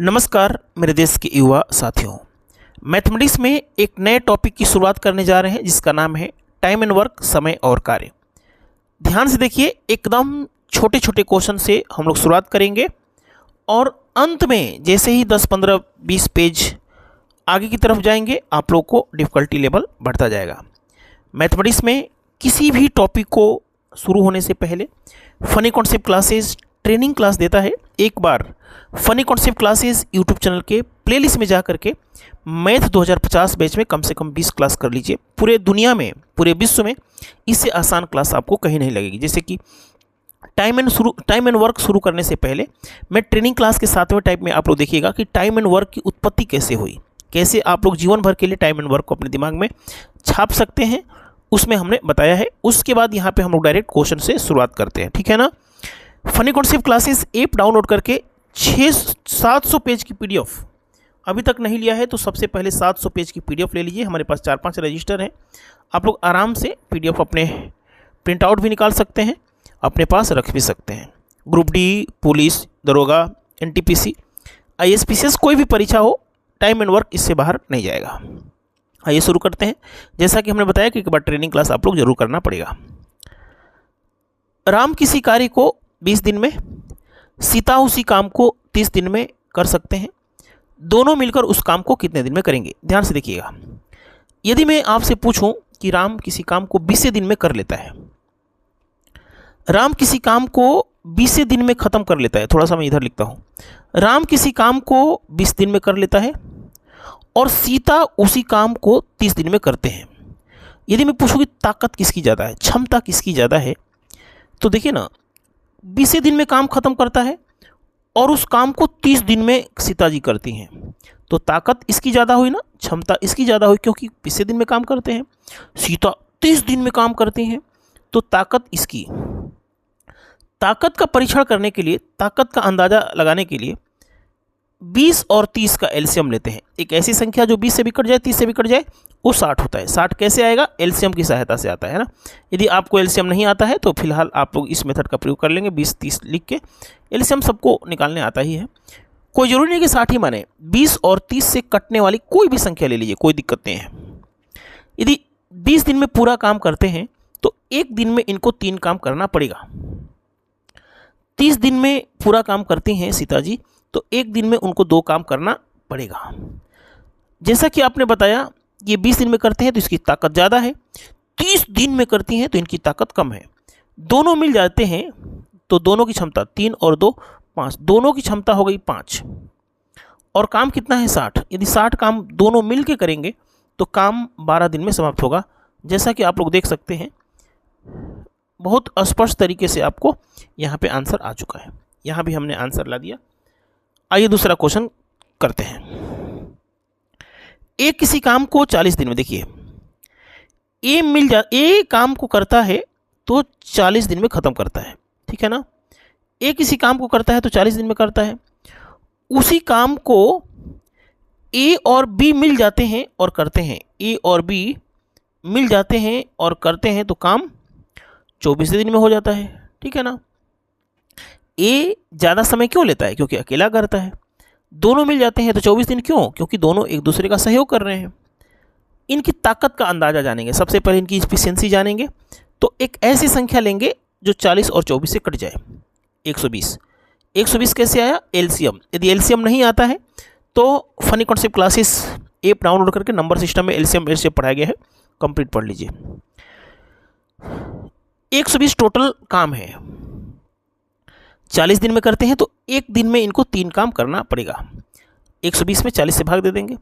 नमस्कार मेरे देश के युवा साथियों। मैथमेटिक्स में एक नए टॉपिक की शुरुआत करने जा रहे हैं जिसका नाम है टाइम एंड वर्क, समय और कार्य। ध्यान से देखिए, एकदम छोटे छोटे क्वेश्चन से हम लोग शुरुआत करेंगे और अंत में जैसे ही 10, 15, 20 पेज आगे की तरफ जाएंगे आप लोग को डिफ़िकल्टी लेवल बढ़ता जाएगा। मैथमेटिक्स में किसी भी टॉपिक को शुरू होने से पहले funny concept classes training class देता है। एक बार funny concept classes YouTube channel के प्लेलिस्ट में जा करके मैथ 2050 बैच में कम से कम 20 क्लास कर लीजिए। पूरे दुनिया में, पूरे विश्व में इससे आसान क्लास आपको कहीं नहीं लगेगी। जैसे कि टाइम एंड वर्क शुरू करने से पहले मैं ट्रेनिंग क्लास के 7वें टाइप में आप लोग देखिएगा कि टाइम एंड वर्क की उत्पत्ति कैसे हुई, कैसे आप लोग जीवन भर के लिए टाइम एंड वर्क को अपने दिमाग में छाप सकते हैं, उसमें हमने बताया है। उसके बाद यहाँ पे हम लोग डायरेक्ट क्वेश्चन से शुरुआत करते हैं, ठीक है ना। Funny concept classes app download करके 700 पेज की पीडीएफ अभी तक नहीं लिया है तो सबसे पहले 700 पेज की पीडीएफ ले लीजिए। हमारे पास 4-5 रजिस्टर हैं, आप लोग आराम से पीडीएफ अपने प्रिंट आउट भी निकाल सकते हैं, अपने पास रख भी सकते हैं। ग्रुप डी, पुलिस, दरोगा, एनटीपीसी, आईएसपीसीएस कोई भी परीक्षा हो, टाइम एंड वर्क इससे बाहर नहीं जाएगा। आइए शुरू करते हैं। जैसा कि हमने बताया कि एक बार ट्रेनिंग क्लास आप लोग जरूर करना पड़ेगा। राम किसी कार्य को 20 दिन में, सीता उसी काम को 30 दिन में कर सकते हैं। दोनों मिलकर उस काम को कितने दिन में करेंगे? ध्यान से देखिएगा। यदि मैं आपसे पूछूं कि राम किसी काम को 20 दिन में कर लेता है, राम किसी काम को 20 दिन में ख़त्म कर लेता है, थोड़ा सा मैं इधर लिखता हूं, राम किसी काम को 20 दिन में कर लेता है और सीता उसी काम को 30 दिन में करते हैं। यदि मैं पूछूं कि ताकत किसकी ज़्यादा है, क्षमता किसकी ज़्यादा है, तो देखिए ना, 20 दिन में काम खत्म करता है और उस काम को 30 दिन में सीता जी करती हैं, तो ताकत इसकी ज़्यादा हुई ना, क्षमता इसकी ज़्यादा हुई, क्योंकि 20 दिन में काम करते हैं, सीता 30 दिन में काम करती हैं, तो ताकत इसकी। ताकत का परीक्षण करने के लिए, ताकत का अंदाज़ा लगाने के लिए 20 और 30 का एलसीएम लेते हैं। एक ऐसी संख्या जो 20 से भी कट जाए, 30 से भी कट जाए, वो 60 होता है। 60 कैसे आएगा? एलसीएम की सहायता से आता है ना। यदि आपको एलसीएम नहीं आता है तो फिलहाल आप लोग इस मेथड का प्रयोग कर लेंगे। 20-30 लिख के एलसीएम सबको निकालने आता ही है, कोई जरूरी नहीं कि 60 ही माने। 20 और 30 से कटने वाली कोई भी संख्या ले लीजिए, कोई दिक्कत नहीं है। यदि 20 दिन में पूरा काम करते हैं तो एक दिन में इनको 3 काम करना पड़ेगा। 30 दिन में पूरा काम करती हैं सीता जी, तो एक दिन में उनको 2 काम करना पड़ेगा। जैसा कि आपने बताया, ये 20 दिन में करते हैं तो इसकी ताकत ज़्यादा है, 30 दिन में करती हैं तो इनकी ताकत कम है। दोनों मिल जाते हैं तो दोनों की क्षमता 3 और 2 5, दोनों की क्षमता हो गई 5 और काम कितना है 60। यदि 60 काम दोनों मिल के करेंगे तो काम 12 दिन में समाप्त होगा। जैसा कि आप लोग देख सकते हैं, बहुत स्पष्ट तरीके से आपको यहाँ पे आंसर आ चुका है। यहाँ भी हमने आंसर ला दिया। आइए दूसरा क्वेश्चन करते हैं। ए किसी काम को 40 दिन में, देखिए ए काम को करता है तो 40 दिन में ख़त्म करता है, ठीक है ना। ए किसी काम को करता है तो 40 दिन में करता है। उसी काम को ए और बी मिल जाते हैं और करते हैं, ए और बी मिल जाते हैं और करते हैं तो काम 24 दिन में हो जाता है, ठीक है ना। ए ज़्यादा समय क्यों लेता है? क्योंकि अकेला करता है। दोनों मिल जाते हैं तो 24 दिन क्यों? क्योंकि दोनों एक दूसरे का सहयोग कर रहे हैं। इनकी ताकत का अंदाज़ा जानेंगे, सबसे पहले इनकी एफिशिएंसी जानेंगे। तो एक ऐसी संख्या लेंगे जो 40 और 24 से कट जाए, 120। 120 कैसे आया? एलसीएम। यदि एलसीएम नहीं आता है तो funny concept classes app download करके नंबर सिस्टम में एलसीएम ऐसे पढ़ाया गया है, कंप्लीट पढ़ लीजिए। 120 टोटल काम है, 40 दिन में करते हैं तो एक दिन में इनको 3 काम करना पड़ेगा। 120 में 40 से भाग दे देंगे।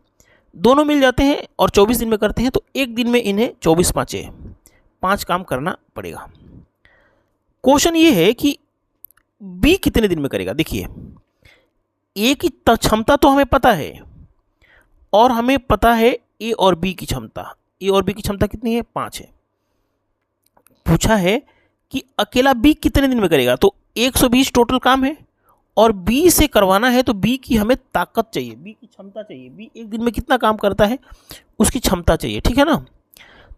दोनों मिल जाते हैं और 24 दिन में करते हैं तो एक दिन में इन्हें 24-5 काम करना पड़ेगा। क्वेश्चन ये है कि बी कितने दिन में करेगा। देखिए, ए की क्षमता तो हमें पता है और हमें पता है ए और बी की क्षमता। ए और बी की क्षमता कितनी है? 5 है। पूछा है कि अकेला बी कितने दिन में करेगा, तो 120 टोटल काम है और बी से करवाना है तो बी की हमें ताकत चाहिए, बी की क्षमता चाहिए। बी एक दिन में कितना काम करता है उसकी क्षमता चाहिए, ठीक है ना।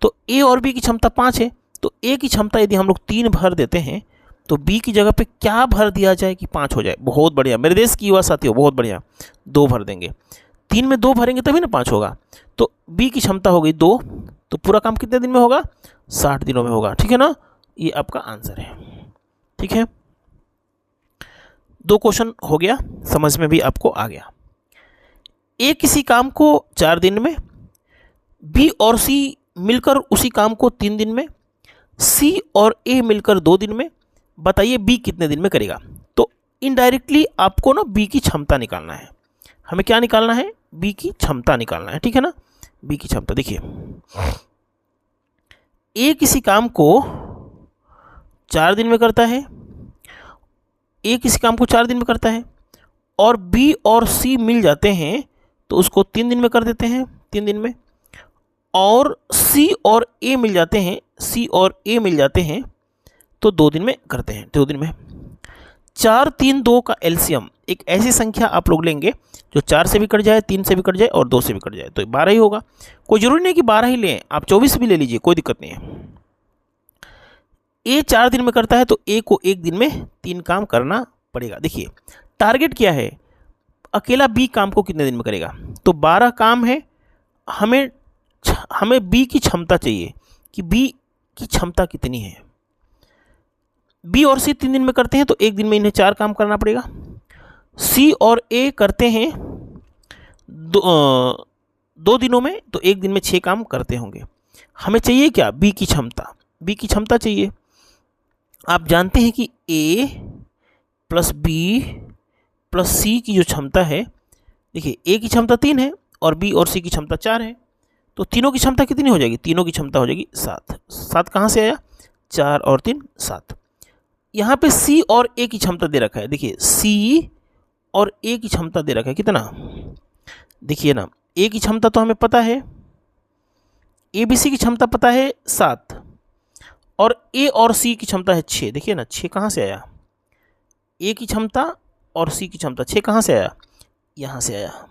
तो ए और बी की क्षमता 5 है, तो ए की क्षमता यदि हम लोग 3 भर देते हैं तो बी की जगह पे क्या भर दिया जाए कि 5 हो जाए? बहुत बढ़िया मेरे देश की युवा साथियों, बहुत बढ़िया। 2 भर देंगे, 3 में 2 भरेंगे तभी ना 5 होगा। तो बी की क्षमता हो गई 2, तो पूरा काम कितने दिन में होगा? 60 दिनों में होगा, ठीक है ना। ये आपका आंसर है, ठीक है। 2 क्वेश्चन हो गया, समझ में भी आपको आ गया। ए किसी काम को 4 दिन में, बी और सी मिलकर उसी काम को 3 दिन में, सी और ए मिलकर 2 दिन में, बताइए बी कितने दिन में करेगा। तो इनडायरेक्टली आपको ना बी की क्षमता निकालना है। हमें क्या निकालना है? बी की क्षमता निकालना है, ठीक है ना। बी की क्षमता देखिए, ए किसी काम को 4 दिन में करता है, ए किसी काम को 4 दिन में करता है, और बी और सी मिल जाते हैं तो उसको 3 दिन में कर देते हैं, 3 दिन में। और सी और ए मिल जाते हैं, सी और ए मिल जाते हैं तो 2 दिन में करते हैं, 2 दिन में। 4, 3, 2 का एलसीएम एक ऐसी संख्या आप लोग लेंगे जो 4 से भी कट जाए, 3 से भी कट जाए और 2 से भी कट जाए, तो 12 ही होगा। कोई जरूरी नहीं कि 12 ही लें, आप 24 भी ले लीजिए, कोई दिक्कत नहीं है। ए 4 दिन में करता है तो ए को 1 दिन में 3 काम करना पड़ेगा। देखिए टारगेट क्या है, अकेला बी काम को कितने दिन में करेगा? तो 12 काम है, हमें बी की क्षमता चाहिए कि बी की क्षमता कितनी है। बी और सी 3 दिन में करते हैं तो 1 दिन में इन्हें 4 काम करना पड़ेगा। सी और ए करते हैं 2 दिनों में तो 1 दिन में 6 काम करते होंगे। हमें चाहिए क्या? बी की क्षमता, बी की क्षमता चाहिए। आप जानते हैं कि ए प्लस बी प्लस सी की जो क्षमता है, देखिए ए की क्षमता 3 है और बी और सी की क्षमता 4 है, तो तीनों की क्षमता कितनी हो जाएगी? तीनों की क्षमता हो जाएगी 7। 7 कहाँ से आया? 4 और 3 7। यहाँ पे सी और ए की क्षमता दे रखा है, देखिए सी और ए की क्षमता दे रखा है कितना? देखिए ना, ए की क्षमता तो हमें पता है, ए बी सी की क्षमता पता है 7, और ए और सी की क्षमता है 6। देखिए ना 6 कहाँ से आया? ए की क्षमता और सी की क्षमता 6 कहाँ से आया? यहाँ से आया।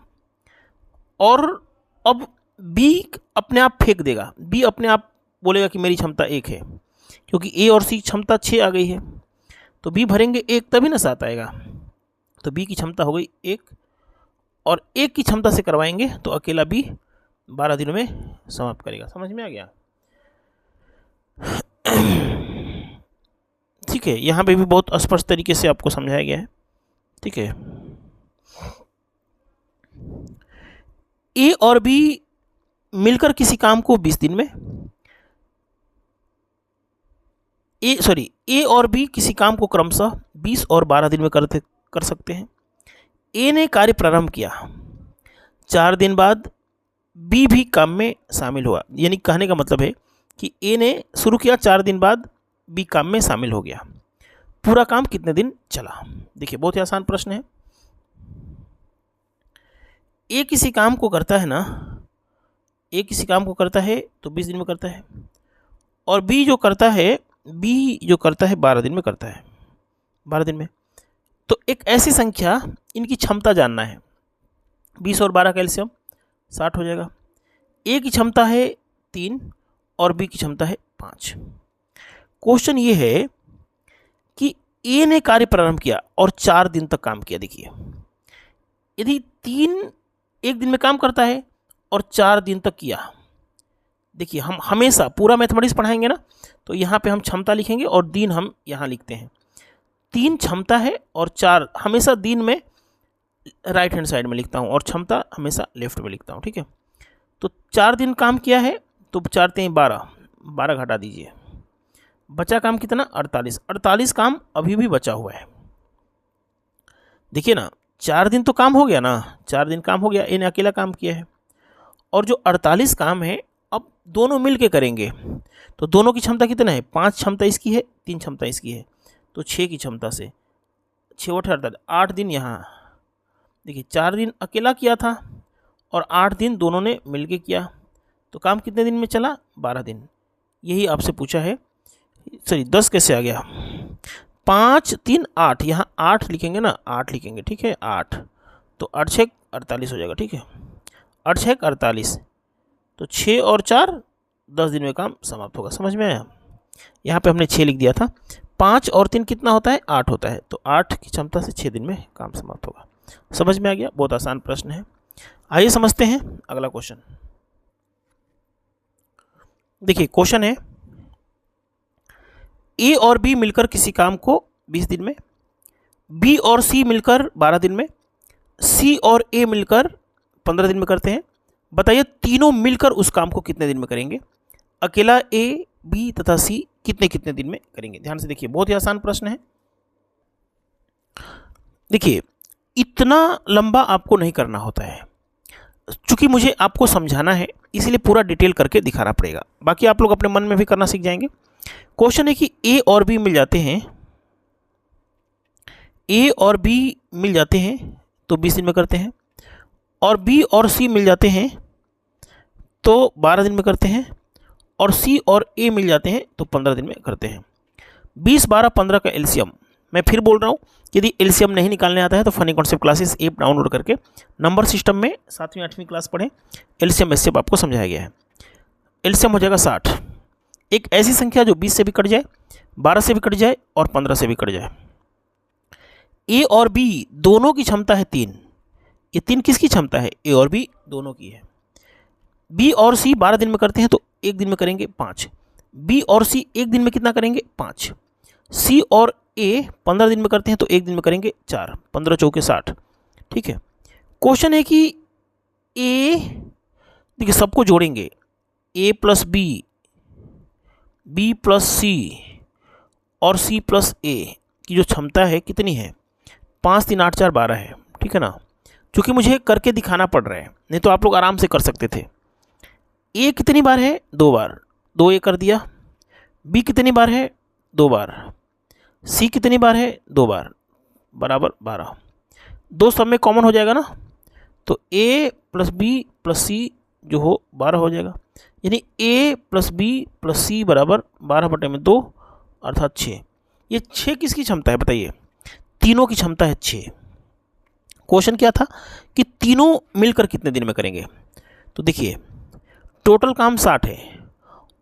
और अब बी अपने आप फेंक देगा, बी अपने आप बोलेगा कि मेरी क्षमता 1 है, क्योंकि ए और सी की क्षमता 6 आ गई है, तो बी भरेंगे 1 तभी ना 7 आएगा। तो बी की क्षमता हो गई 1, और 1 की क्षमता से करवाएंगे तो अकेला बी 12 दिनों में समाप्त करेगा। समझ में आ गया? ठीक है, यहाँ पे भी बहुत स्पष्ट तरीके से आपको समझाया गया है, ठीक है। ए और बी मिलकर किसी काम को 20 दिन में, ए और बी किसी काम को क्रमशः 20 और 12 दिन में कर सकते हैं। ए ने कार्य प्रारंभ किया, 4 दिन बाद बी भी काम में शामिल हुआ, यानी कहने का मतलब है कि ए ने शुरू किया, 4 दिन बाद बी काम में शामिल हो गया। पूरा काम कितने दिन चला? देखिए बहुत ही आसान प्रश्न है। ए किसी काम को करता है ना, ए किसी काम को करता है तो 20 दिन में करता है, और बी जो करता है 12 दिन में करता है, 12 दिन में। तो एक ऐसी संख्या, इनकी क्षमता जानना है, 20 और 12 का एलसीएम 60 हो जाएगा। ए की क्षमता है 3 और बी की क्षमता है 5। क्वेश्चन ये है कि ए ने कार्य प्रारंभ किया और 4 दिन तक काम किया। देखिए यदि 3 1 दिन में काम करता है और 4 दिन तक किया, देखिए हम हमेशा पूरा मैथमेटिक्स पढ़ाएंगे ना, तो यहाँ पे हम क्षमता लिखेंगे और दिन हम यहाँ लिखते हैं। 3 क्षमता है और 4 हमेशा दिन में राइट हैंड साइड में लिखता हूँ और क्षमता हमेशा लेफ्ट में लिखता हूँ, ठीक है। तो 4 दिन काम किया है तो 4 3 12, 12 घटा दीजिए, बचा काम कितना? 48। 48 काम अभी भी बचा हुआ है। देखिए ना 4 दिन तो काम हो गया ना, 4 दिन काम हो गया, इन्हें अकेला काम किया है, और जो 48 काम है अब दोनों मिल के करेंगे, तो दोनों की क्षमता कितना है? 5 क्षमता इसकी है, 3 क्षमता इसकी है, तो 6 की क्षमता से 6 और 48, 8 दिन यहाँ। देखिए 4 दिन अकेला किया था और 8 दिन दोनों ने मिल के किया, तो काम कितने दिन में चला? 12 दिन। यही आपसे पूछा है। सॉरी 10 कैसे आ गया? 5 3 8, यहाँ 8 लिखेंगे ना, 8 लिखेंगे, ठीक है 8, तो 8 6 48 हो जाएगा, ठीक है 8 6 48, तो 6 और 4 10 दिन में काम समाप्त होगा। समझ में आया? यहाँ पे हमने 6 लिख दिया था, 5 और 3 कितना होता है, 8 होता है। तो 8 की क्षमता से 6 दिन में काम समाप्त होगा। समझ में आ गया? बहुत आसान प्रश्न है। आइए समझते हैं अगला क्वेश्चन। देखिए क्वेश्चन है, ए और बी मिलकर किसी काम को 20 दिन में, बी और सी मिलकर 12 दिन में, सी और ए मिलकर 15 दिन में करते हैं। बताइए तीनों मिलकर उस काम को कितने दिन में करेंगे? अकेला ए, बी तथा सी कितने कितने दिन में करेंगे? ध्यान से देखिए, बहुत ही आसान प्रश्न है। देखिए इतना लंबा आपको नहीं करना होता है, चूंकि मुझे आपको समझाना है इसलिए पूरा डिटेल करके दिखाना पड़ेगा, बाकी आप लोग अपने मन में भी करना सीख जाएंगे। क्वेश्चन है कि ए और बी मिल जाते हैं, ए और बी मिल जाते हैं तो 20 दिन में करते हैं, और बी और सी मिल जाते हैं तो 12 दिन में करते हैं, और सी और ए मिल जाते हैं तो 15 दिन में करते हैं। 20, 12, 15 का एलसीएम, मैं फिर बोल रहा हूँ, यदि एलसीएम नहीं निकालने आता है तो funny concept classes app download करके नंबर सिस्टम में 7वीं 8वीं क्लास पढ़ें, एलसीएम एससीएफ आपको समझाया गया है। एलसीएम हो जाएगा 60। एक ऐसी संख्या जो 20 से भी कट जाए, 12 से भी कट जाए और 15 से भी कट जाए। ए और बी दोनों की क्षमता है 3। ये 3 किसकी क्षमता है? ए और बी दोनों की है। बी और सी 12 दिन में करते हैं तो एक दिन में करेंगे 5। बी और सी एक दिन में कितना करेंगे? 5। सी और ए 15 दिन में करते हैं तो एक दिन में करेंगे 4। 15 चौके 60। ठीक है। क्वेश्चन है कि ए, देखिए सबको जोड़ेंगे, ए प्लस बी, बी प्लस सी और सी प्लस ए की जो क्षमता है कितनी है? 5, 3, 8, 4, 12 है। ठीक है ना। क्योंकि मुझे करके दिखाना पड़ रहा है, नहीं तो आप लोग आराम से कर सकते थे। ए कितनी बार है? 2 बार, 2 ए कर दिया। बी कितनी बार है? 2 बार। सी कितनी बार है? 2 बार, बराबर 12। 2 सब में कॉमन हो जाएगा ना, तो ए प्लस बी प्लस सी जो हो 12 हो जाएगा। यानी ए प्लस बी प्लस सी बराबर 12/2 अर्थात 6। ये 6 किसकी क्षमता है बताइए? तीनों की क्षमता है 6। क्वेश्चन क्या था कि तीनों मिलकर कितने दिन में करेंगे? तो देखिए टोटल काम 60 है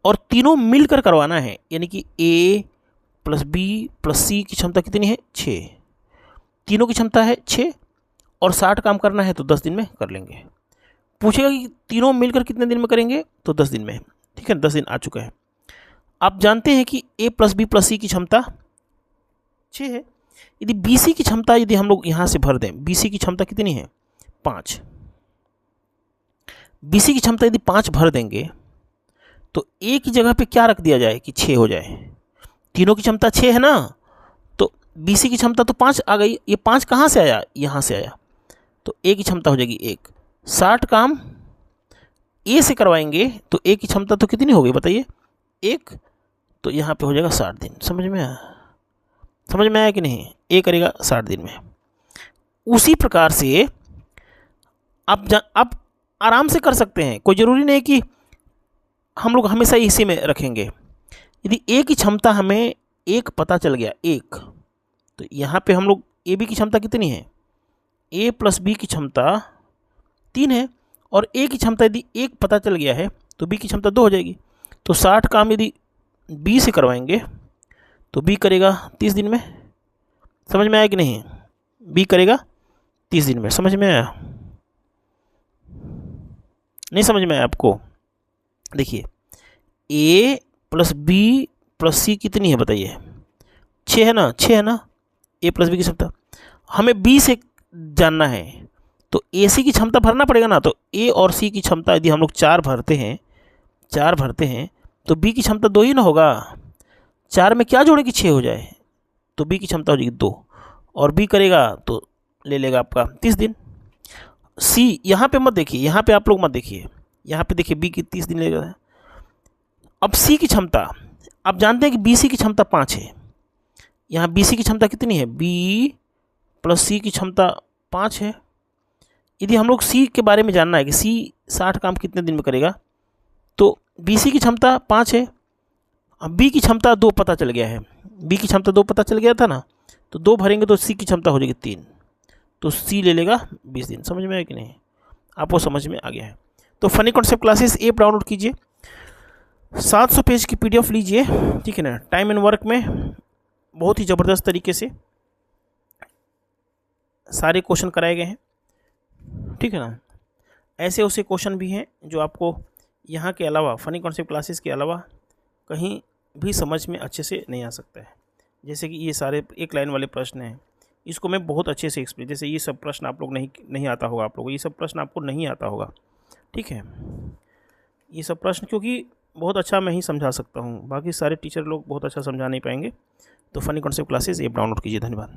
और तीनों मिलकर करवाना है, यानी कि ए प्लस बी प्लस सी की क्षमता कितनी है? 6। तीनों की क्षमता है 6 और 60 काम करना है तो 10 दिन में कर लेंगे। पूछेगा कि तीनों मिलकर कितने दिन में करेंगे? तो 10 दिन में। ठीक है, 10 दिन आ चुका है। आप जानते हैं कि ए प्लस बी प्लस सी की क्षमता 6 है। यदि बी सी की क्षमता यदि हम लोग यहाँ से भर दें, बी सी की क्षमता कितनी है? 5। बी सी की क्षमता यदि 5 भर देंगे तो ए की जगह पे क्या रख दिया जाए कि 6 हो जाए? तीनों की क्षमता 6 है ना, तो बी सी की क्षमता तो 5 आ गई। ये 5 कहाँ से आया? यहाँ से आया, तो ए की क्षमता हो जाएगी 1। 60 काम ए से करवाएंगे तो ए की क्षमता तो कितनी हो गई बताइए? 1। तो यहाँ पे हो जाएगा 60 दिन। समझ में आया? समझ में आया कि नहीं? ए करेगा 60 दिन में। उसी प्रकार से आप आराम से कर सकते हैं, कोई ज़रूरी नहीं कि हम लोग हमेशा इसी में रखेंगे। यदि ए की क्षमता हमें 1 पता चल गया, 1, तो यहाँ पे हम लोग ए बी की क्षमता कितनी है? ए प्लस बी की क्षमता 3 है और ए की क्षमता यदि 1 पता चल गया है तो बी की क्षमता 2 हो जाएगी। तो 60 काम यदि बी से करवाएंगे तो बी करेगा 30 दिन में। समझ में आया कि नहीं? बी करेगा 30 दिन में। समझ में आया? नहीं समझ में आया आपको? देखिए ए प्लस बी प्लस सी कितनी है बताइए? 6 है ना, 6 है ना। ए प्लस बी की क्षमता हमें बी से जानना है तो ए सी की क्षमता भरना पड़ेगा ना। तो ए और सी की क्षमता यदि हम लोग 4 भरते हैं तो बी की क्षमता 2 ही ना होगा। 4 में क्या जोड़े कि 6 हो जाए, तो बी की क्षमता हो जाएगी 2 और बी करेगा तो ले लेगा आपका 30 दिन। सी यहाँ पे मत देखिए, यहाँ पे आप लोग मत देखिए, यहाँ पे देखिए बी की 30 दिन लेगा। अब सी की क्षमता आप जानते हैं कि बी सी की क्षमता 5 है। यहाँ बी सी की क्षमता कितनी है? बी प्लस सी की क्षमता 5 है। यदि हम लोग सी के बारे में जानना है कि सी 60 काम कितने दिन में करेगा, तो बी सी की क्षमता 5 है। अब बी की क्षमता 2 पता चल गया है, बी की क्षमता 2 पता चल गया था ना, तो 2 भरेंगे तो सी की क्षमता हो जाएगी 3, तो सी ले लेगा 20 दिन। समझ में आया कि नहीं? आपको समझ में आ गया है? तो funny concept classes app download कीजिए, 700 पेज की PDF लीजिए। ठीक है ना। टाइम एंड वर्क में बहुत ही ज़बरदस्त तरीके से सारे क्वेश्चन कराए गए हैं, ठीक है ना। ऐसे ऐसे क्वेश्चन भी हैं जो आपको यहाँ के अलावा, फ़नी कॉन्सेप्ट क्लासेस के अलावा कहीं भी समझ में अच्छे से नहीं आ सकता है। जैसे कि ये सारे एक लाइन वाले प्रश्न हैं, इसको मैं बहुत अच्छे से एक्सप्लेन, जैसे ये सब प्रश्न आप लोग नहीं आता होगा, आप लोगों को ये सब प्रश्न आपको नहीं आता होगा, ठीक है। ये सब प्रश्न क्योंकि बहुत अच्छा मैं ही समझा सकता हूँ, बाकी सारे टीचर लोग बहुत अच्छा समझा नहीं पाएंगे। तो funny concept classes app download कीजिए। धन्यवाद।